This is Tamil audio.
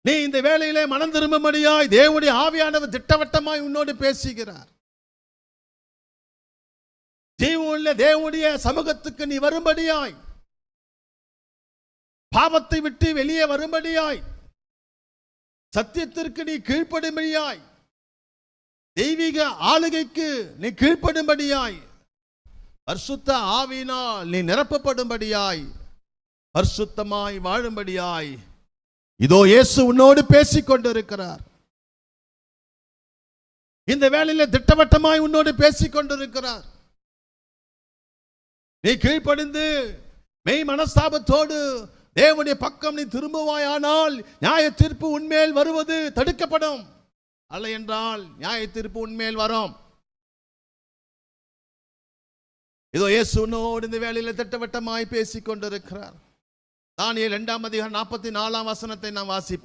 நீ இந்த வேளையிலே மனம் திரும்பும்படியாய் தேவனுடைய ஆவியானவர் திட்டவட்டமாய் உன்னோடு பேசுகிறார். ஜீவனுள்ள தேவனுடைய சமூகத்துக்கு நீ வரும்படியாய், பாவத்தை விட்டு வெளியே வரும்படியாய், சத்தியத்திற்கு நீ கீழ்ப்படும்படியாய், தெய்வீக ஆளுகைக்கு நீ கீழ்ப்படும்படியாய், பரிசுத்த ஆவியினால் நீ நிரப்பப்படும்படியாய், பரிசுத்தமாய் வாழும்படியாய் இதோ இயேசு உன்னோடு பேசிக் கொண்டிருக்கிறார். இந்த வேளையிலே திட்டவட்டமாய் உன்னோடு பேசிக் கொண்டிருக்கிறார். நீ கீழ்ப்படிந்து மெய் மனஸ்தாபத்தோடு தேவனுடைய பக்கம் நீ திரும்புவாயானால் நியாய தீர்ப்பு உன்மேல் வருவது தடுக்கப்படும். அல்ல என்றால் நியாய தீர்ப்பு உன்மேல் வரும். இதோ இயேசு உன்னோடு இந்த வேளையிலே திட்டவட்டமாய் பேசிக் கொண்டிருக்கிறார். தானியேல் 2 அதிகாரம் 44 நாம் வாசிப்போம்.